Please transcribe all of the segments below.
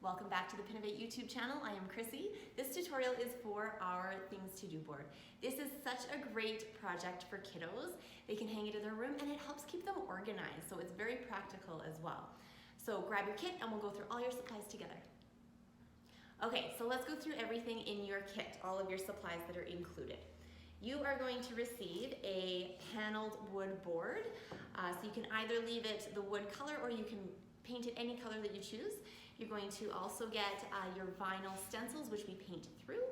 Welcome back to the Pinovate YouTube channel. I am Chrissy. This tutorial is for our Things to Do board. This is such a great project for kiddos. They can hang it in their room and it helps keep them organized, so it's very practical as well. So grab your kit and we'll go through all your supplies together. Okay, so let's go through everything in your kit, all of your supplies that are included. You are going to receive a paneled wood board. So you can either leave it the wood color or you can paint it any color that you choose. You're going to also get your vinyl stencils, which we paint through,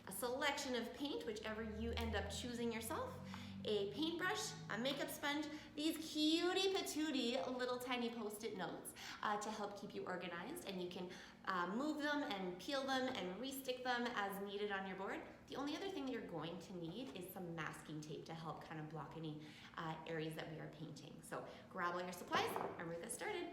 a selection of paint, whichever you end up choosing yourself, a paintbrush, a makeup sponge, these cutie patootie little tiny post-it notes to help keep you organized, and you can move them and peel them and re-stick them as needed on your board. The only other thing that you're going to need is some masking tape to help kind of block any areas that we are painting. So grab all your supplies and we'll get started.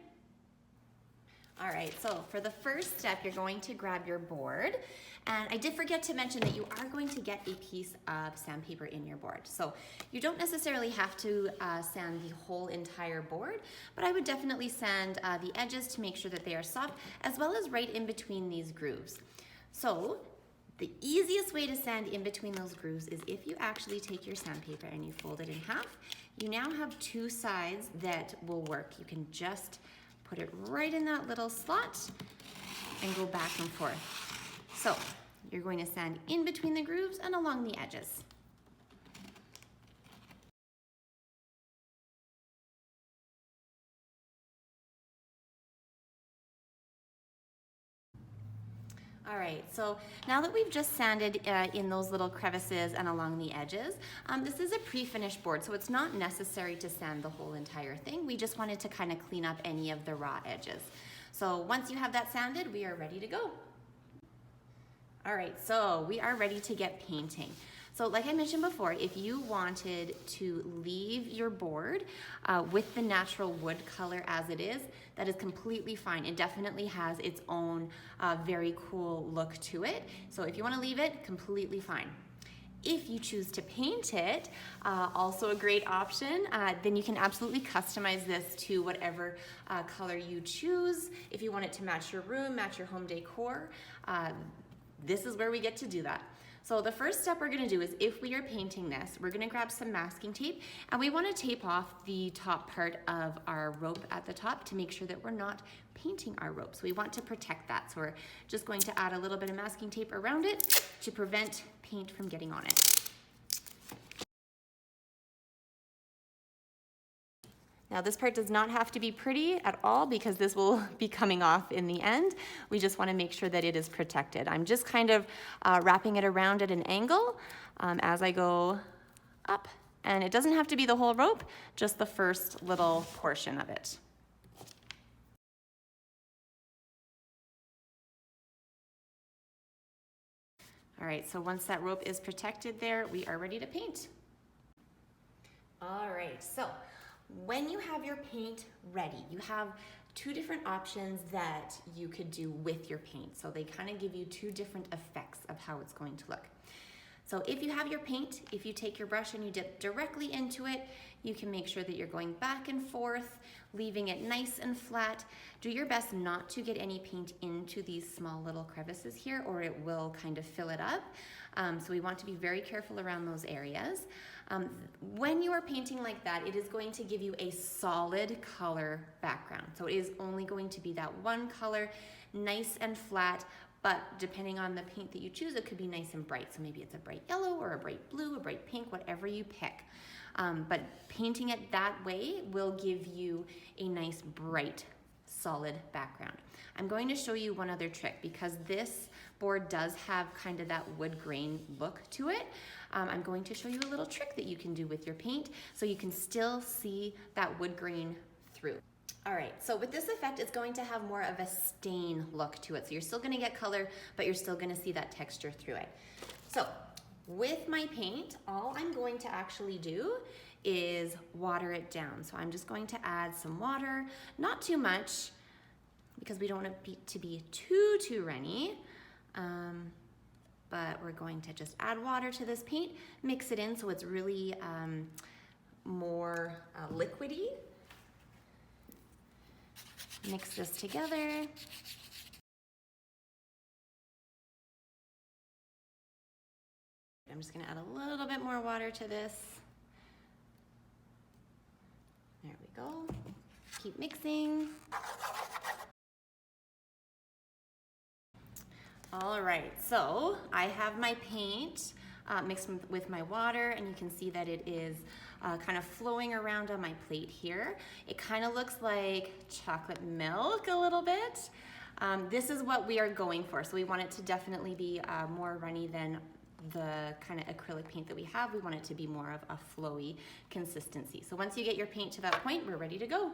All right, so for the first step, you're going to grab your board. And I did forget to mention that you are going to get a piece of sandpaper in your board. So you don't necessarily have to sand the whole entire board, but I would definitely sand the edges to make sure that they are soft, as well as right in between these grooves. So the easiest way to sand in between those grooves is if you actually take your sandpaper and you fold it in half. You now have two sides that will work. You can just put it right in that little slot and go back and forth. So you're going to sand in between the grooves and along the edges. All right, so now that we've just sanded in those little crevices and along the edges, this is a pre-finished board, so it's not necessary to sand the whole entire thing. We just wanted to kind of clean up any of the raw edges. So once you have that sanded, we are ready to go. All right, so we are ready to get painting. So like I mentioned before, if you wanted to leave your board with the natural wood color as it is, that is completely fine. It definitely has its own very cool look to it. So if you want to leave it, completely fine. If you choose to paint it, also a great option, then you can absolutely customize this to whatever color you choose. If you want it to match your room, match your home decor, this is where we get to do that. So the first step we're gonna do is, if we are painting this, we're gonna grab some masking tape and we wanna tape off the top part of our rope at the top to make sure that we're not painting our rope. So we want to protect that. So we're just going to add a little bit of masking tape around it to prevent paint from getting on it. Now this part does not have to be pretty at all because this will be coming off in the end. We just want to make sure that it is protected. I'm just kind of wrapping it around at an angle as I go up. And it doesn't have to be the whole rope, just the first little portion of it. All right, so once that rope is protected there, we are ready to paint. All right, so when you have your paint ready, you have two different options that you could do with your paint. So they kind of give you two different effects of how it's going to look. So if you have your paint, if you take your brush and you dip directly into it, you can make sure that you're going back and forth, leaving it nice and flat. Do your best not to get any paint into these small little crevices here, or it will kind of fill it up. So we want to be very careful around those areas. When you are painting like that, it is going to give you a solid color background. So it is only going to be that one color, nice and flat, but depending on the paint that you choose, it could be nice and bright. So maybe it's a bright yellow or a bright blue, a bright pink, whatever you pick. But painting it that way will give you a nice, bright, solid background. I'm going to show you one other trick because this board does have kind of that wood grain look to it. I'm going to show you a little trick that you can do with your paint so you can still see that wood grain through. All right, so with this effect, it's going to have more of a stain look to it. So you're still gonna get color, but you're still gonna see that texture through it. So with my paint, all I'm going to actually do is water it down. So I'm just going to add some water, not too much, because we don't want it to be too runny. But we're going to just add water to this paint, mix it in so it's really more liquidy. Mix this together. I'm just gonna add a little bit more water to this. There we go. Keep mixing. All right, so I have my paint mixed with my water, and you can see that it is kind of flowing around on my plate here. It kind of looks like chocolate milk a little bit. This is what we are going for. So we want it to definitely be more runny than the kind of acrylic paint that we have. We want it to be more of a flowy consistency. So once you get your paint to that point, we're ready to go.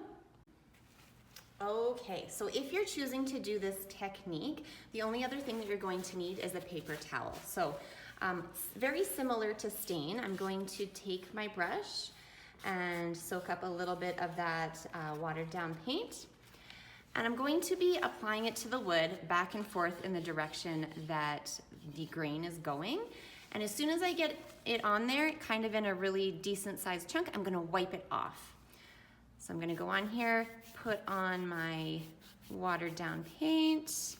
Okay, so if you're choosing to do this technique, the only other thing that you're going to need is a paper towel. So very similar to stain, I'm going to take my brush and soak up a little bit of that watered down paint. And I'm going to be applying it to the wood back and forth in the direction that the grain is going. And as soon as I get it on there, kind of in a really decent sized chunk, I'm gonna wipe it off. So I'm gonna go on here, put on my watered down paint.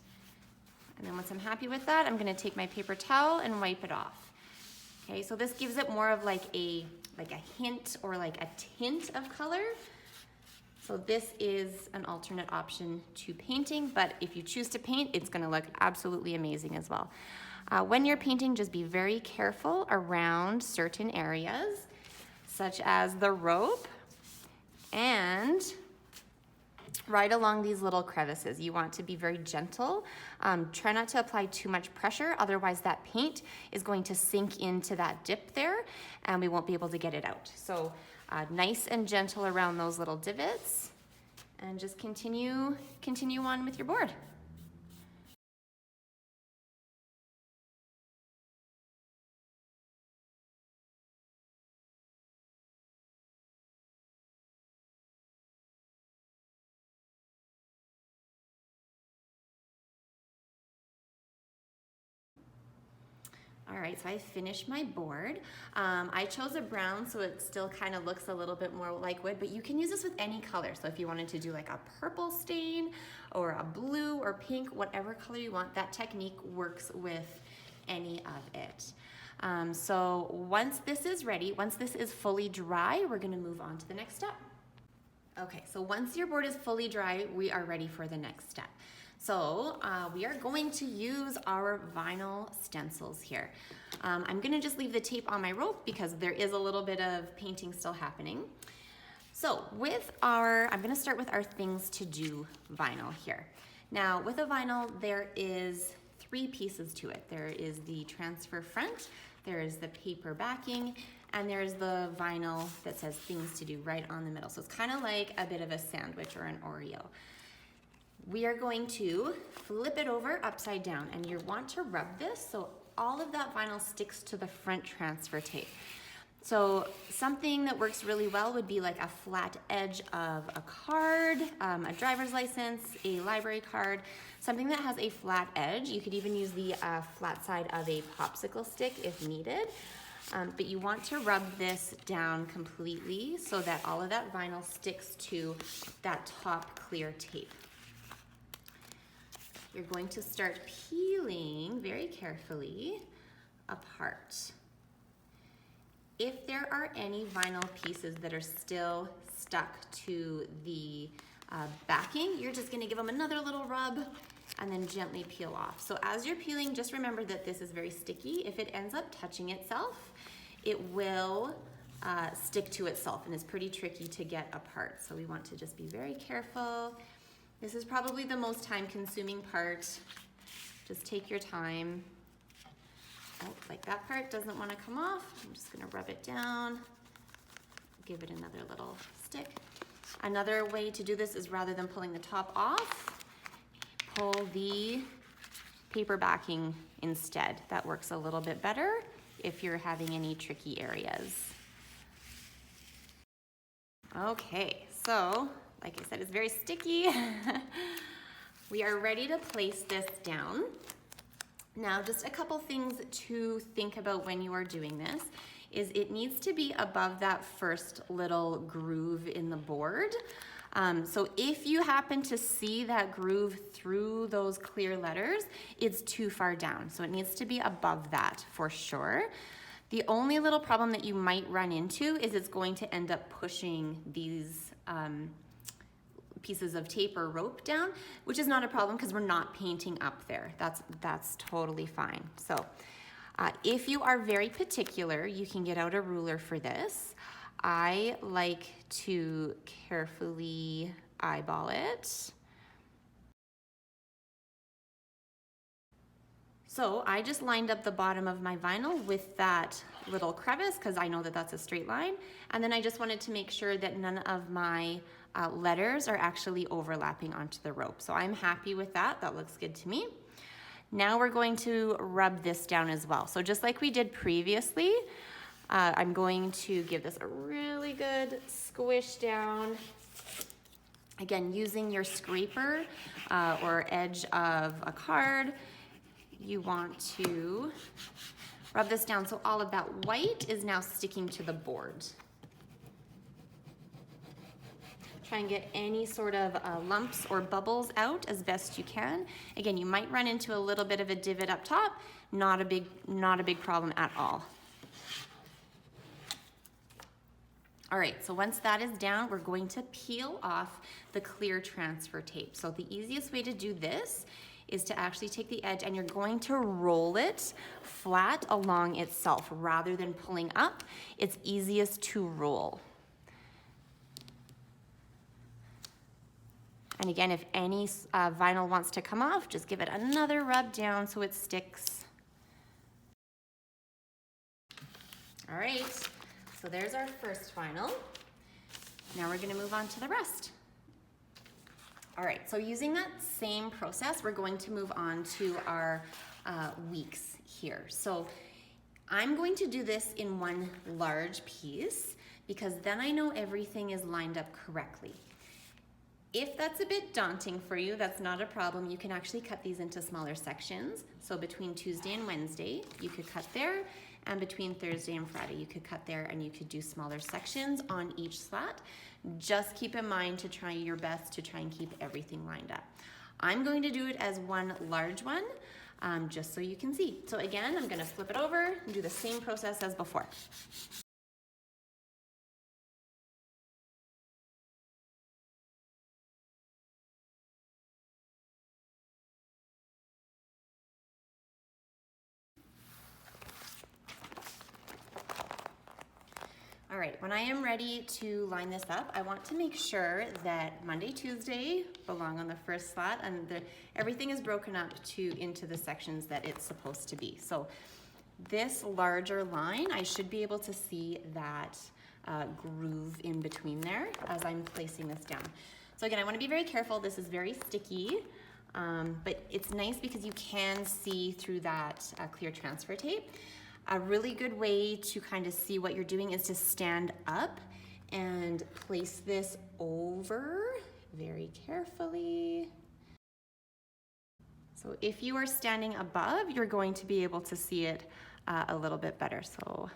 And then once I'm happy with that, I'm gonna take my paper towel and wipe it off. Okay, so this gives it more of like a hint or like a tint of color. So this is an alternate option to painting, but if you choose to paint, it's gonna look absolutely amazing as well. When you're painting, just be very careful around certain areas, such as the rope and right along these little crevices. You want to be very gentle. Try not to apply too much pressure, otherwise that paint is going to sink into that dip there and we won't be able to get it out. So nice and gentle around those little divots, and just continue on with your board. All right, so I finished my board. I chose a brown so it still kind of looks a little bit more like wood, but you can use this with any color. So if you wanted to do like a purple stain or a blue or pink, whatever color you want, that technique works with any of it. So once this is ready, once this is fully dry, we're gonna move on to the next step. Okay, so once your board is fully dry, we are ready for the next step. So we are going to use our vinyl stencils here. I'm gonna just leave the tape on my rope because there is a little bit of painting still happening. So I'm gonna start with our things to do vinyl here. Now with a vinyl, there is 3 pieces to it. There is the transfer front, there is the paper backing, and there's the vinyl that says things to do right on the middle. So it's kind of like a bit of a sandwich or an Oreo. We are going to flip it over upside down, and you want to rub this so all of that vinyl sticks to the front transfer tape. So something that works really well would be like a flat edge of a card, a driver's license, a library card, something that has a flat edge. You could even use the flat side of a popsicle stick if needed. But you want to rub this down completely so that all of that vinyl sticks to that top clear tape. You're going to start peeling very carefully apart. If there are any vinyl pieces that are still stuck to the backing, you're just gonna give them another little rub and then gently peel off. So as you're peeling, just remember that this is very sticky. If it ends up touching itself, it will stick to itself, and it's pretty tricky to get apart. So we want to just be very careful. This is probably the most time-consuming part. Just take your time. Oh, like that part doesn't want to come off. I'm just gonna rub it down, give it another little stick. Another way to do this is rather than pulling the top off, pull the paper backing instead. That works a little bit better if you're having any tricky areas. Okay, so like I said, it's very sticky. We are ready to place this down. Now, just a couple things to think about when you are doing this is it needs to be above that first little groove in the board. So if you happen to see that groove through those clear letters, it's too far down. So it needs to be above that for sure. The only little problem that you might run into is it's going to end up pushing these pieces of tape or rope down, which is not a problem because we're not painting up there. That's totally fine. So if you are very particular, you can get out a ruler for this. I like to carefully eyeball it. So I just lined up the bottom of my vinyl with that little crevice because I know that that's a straight line. And then I just wanted to make sure that none of my letters are actually overlapping onto the rope. So I'm happy with that. That looks good to me. Now we're going to rub this down as well. So just like we did previously, I'm going to give this a really good squish down. Again, using your scraper or edge of a card, you want to rub this down so all of that white is now sticking to the board. Try and get any sort of lumps or bubbles out as best you can. Again, you might run into a little bit of a divot up top, not a big problem at all. All right, so once that is down, we're going to peel off the clear transfer tape. So the easiest way to do this is to actually take the edge and you're going to roll it flat along itself rather than pulling up. It's easiest to roll. And again, if any vinyl wants to come off, just give it another rub down so it sticks. All right, so there's our first vinyl. Now we're gonna move on to the rest. All right, so using that same process, we're going to move on to our weeks here. So I'm going to do this in one large piece because then I know everything is lined up correctly. If that's a bit daunting for you, that's not a problem. You can actually cut these into smaller sections. So between Tuesday and Wednesday, you could cut there, and between Thursday and Friday, you could cut there, and you could do smaller sections on each slat. Just keep in mind to try your best to try and keep everything lined up. I'm going to do it as one large one, just so you can see. So again, I'm gonna flip it over and do the same process as before. All right, when I am ready to line this up, I want to make sure that Monday, Tuesday belong on the first slat and everything is broken up into the sections that it's supposed to be. So this larger line, I should be able to see that groove in between there as I'm placing this down. So again, I want to be very careful. This is very sticky, but it's nice because you can see through that clear transfer tape. A really good way to kind of see what you're doing is to stand up and place this over very carefully. So if you are standing above, you're going to be able to see it a little bit better. So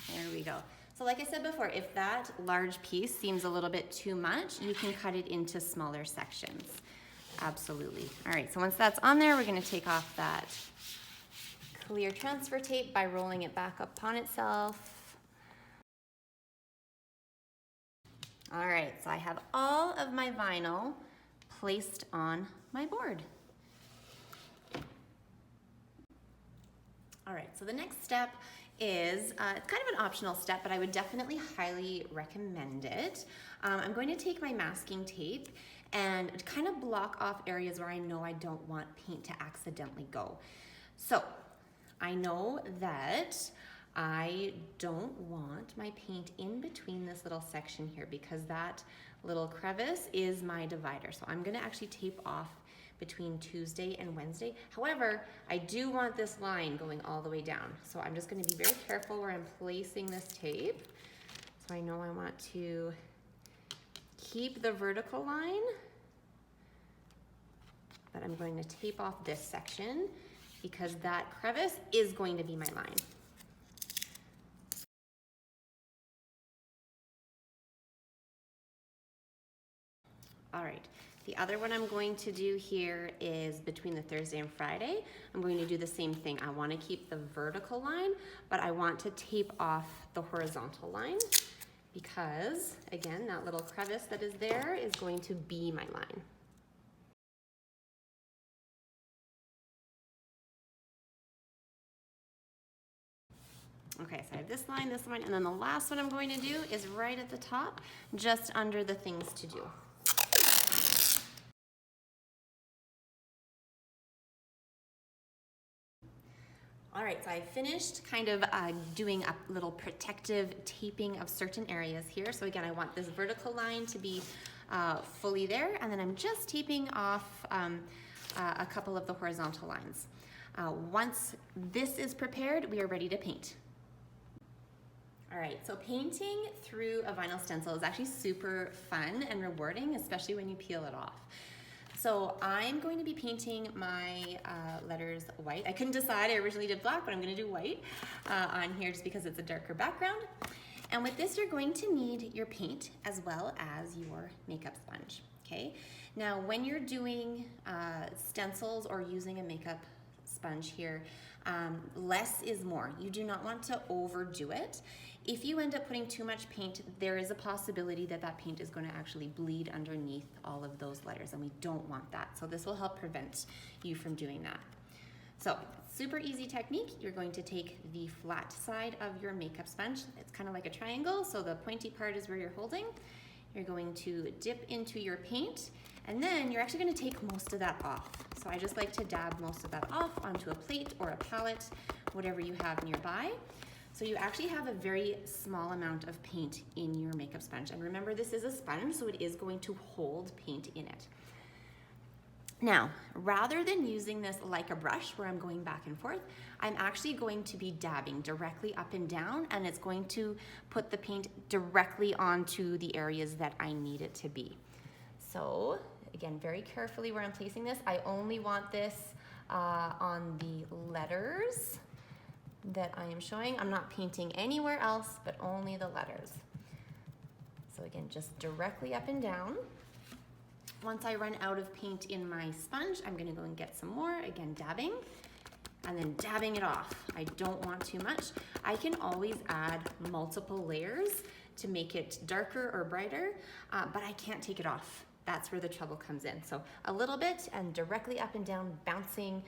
there we go. So like I said before, if that large piece seems a little bit too much, you can cut it into smaller sections. Absolutely. All right, so once that's on there, we're gonna take off that clear transfer tape by rolling it back upon itself. All right, so I have all of my vinyl placed on my board. All right, so the next step is it's kind of an optional step, but I would definitely highly recommend it. I'm going to take my masking tape and kind of block off areas where I know I don't want paint to accidentally go. So I know that I don't want my paint in between this little section here because that little crevice is my divider. So I'm gonna actually tape off between Tuesday and Wednesday. However, I do want this line going all the way down. So I'm just gonna be very careful where I'm placing this tape. So I know I want to keep the vertical line, but I'm going to tape off this section because that crevice is going to be my line. All right, The other one I'm going to do here is between the Thursday and Friday. I'm going to do the same thing. I want to keep the vertical line, but I want to tape off the horizontal line because, again, that little crevice that is there is going to be my line. Okay, so I have this line, and then the last one I'm going to do is right at the top, just under the things to do. All right, so I finished kind of doing a little protective taping of certain areas here. So again, I want this vertical line to be fully there, and then I'm just taping off a couple of the horizontal lines. Once this is prepared, we are ready to paint. All right, so painting through a vinyl stencil is actually super fun and rewarding, especially when you peel it off. So I'm going to be painting my letters white. I couldn't decide, I originally did black, but I'm gonna do white on here just because it's a darker background. And with this, you're going to need your paint as well as your makeup sponge, okay? Now, when you're doing stencils or using a makeup sponge here, less is more. You do not want to overdo it. If you end up putting too much paint, there is a possibility that that paint is going to actually bleed underneath all of those letters, and we don't want that. So this will help prevent you from doing that. So super easy technique. You're going to take the flat side of your makeup sponge. It's kind of like a triangle, so the pointy part is where you're holding. You're going to dip into your paint, and then you're actually going to take most of that off. So I just like to dab most of that off onto a plate or a palette, whatever you have nearby. So you actually have a very small amount of paint in your makeup sponge. And remember, this is a sponge, so it is going to hold paint in it. Now, rather than using this like a brush where I'm going back and forth, I'm actually going to be dabbing directly up and down, and it's going to put the paint directly onto the areas that I need it to be. So again, very carefully where I'm placing this. I only want this on the letters that I am showing. I'm not painting anywhere else, but only the letters. So again, just directly up and down. Once I run out of paint in my sponge, I'm gonna go and get some more, again, dabbing, and then dabbing it off. I don't want too much. I can always add multiple layers to make it darker or brighter, but I can't take it off. That's where the trouble comes in. So a little bit and directly up and down, bouncing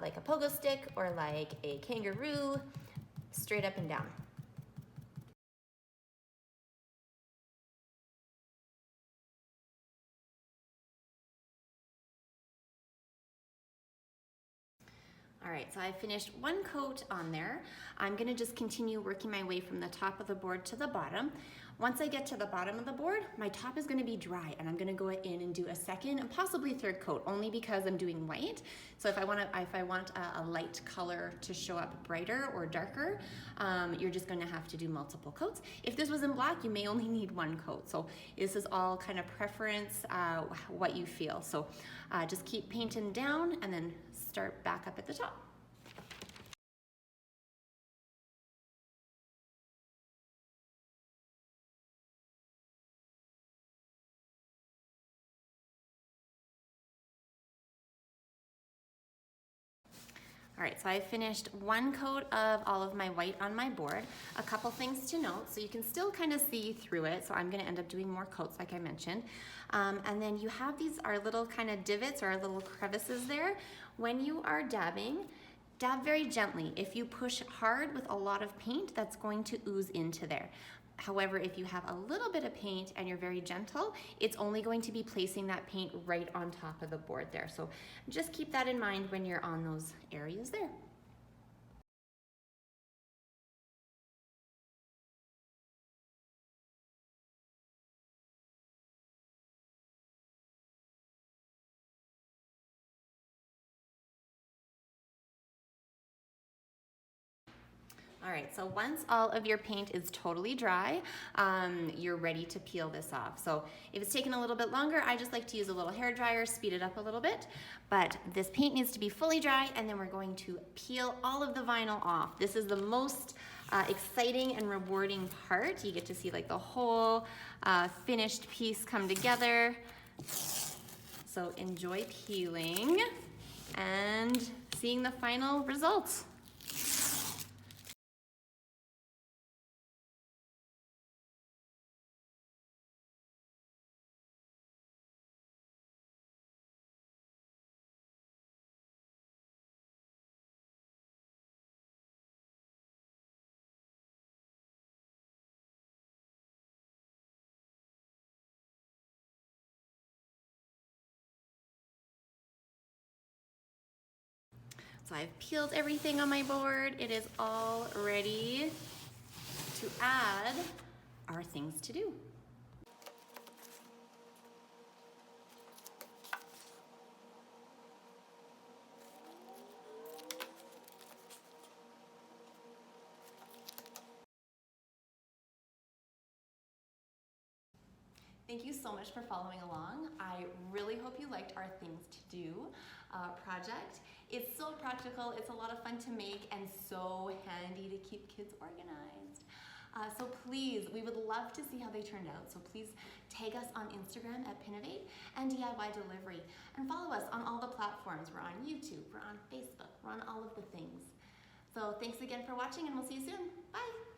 like a pogo stick or like a kangaroo, straight up and down. All right, so I finished one coat on there. I'm gonna just continue working my way from the top of the board to the bottom. Once I get to the bottom of the board, my top is gonna be dry, and I'm gonna go in and do a second and possibly third coat, only because I'm doing white. So if I want a light color to show up brighter or darker, you're just gonna have to do multiple coats. If this was in black, you may only need one coat. So this is all kind of preference, what you feel. So just keep painting down and then start back up at the top. All right, so I finished one coat of all of my white on my board. A couple things to note, so you can still kind of see through it, so I'm gonna end up doing more coats like I mentioned. And then you have our little kind of divots or our little crevices there. When you are dabbing, dab very gently. If you push hard with a lot of paint, that's going to ooze into there. However, if you have a little bit of paint and you're very gentle, it's only going to be placing that paint right on top of the board there. So just keep that in mind when you're on those areas there. All right, so once all of your paint is totally dry, you're ready to peel this off. So if it's taking a little bit longer, I just like to use a little hair dryer, speed it up a little bit. But this paint needs to be fully dry, and then we're going to peel all of the vinyl off. This is the most exciting and rewarding part. You get to see like the whole finished piece come together. So enjoy peeling and seeing the final results. So I've peeled everything on my board. It is all ready to add our things to do. Thank you so much for following along. I really hope you liked our Things to Do project. It's so practical, it's a lot of fun to make, and so handy to keep kids organized. So please, we would love to see how they turned out. So please tag us on Instagram at Pinovate and DIY Delivery, and follow us on all the platforms. We're on YouTube, we're on Facebook, we're on all of the things. So thanks again for watching, and we'll see you soon. Bye.